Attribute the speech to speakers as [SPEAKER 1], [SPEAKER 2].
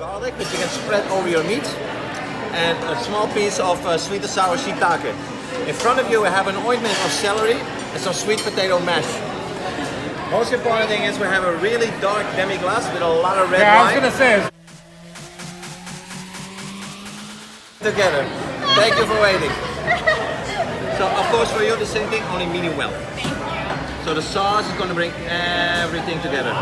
[SPEAKER 1] garlic, which you can spread over your meat, and a small piece of sweet and sour shiitake. In front of you we have an ointment of celery and some sweet potato mash. Most important thing is we have a really dark demi-glace with a lot of red wine.
[SPEAKER 2] Yeah, I was gonna say.
[SPEAKER 1] Together. Thank you for waiting. So of course for you the same thing, only medium well.
[SPEAKER 3] Thank you.
[SPEAKER 1] So the sauce is going to bring everything together.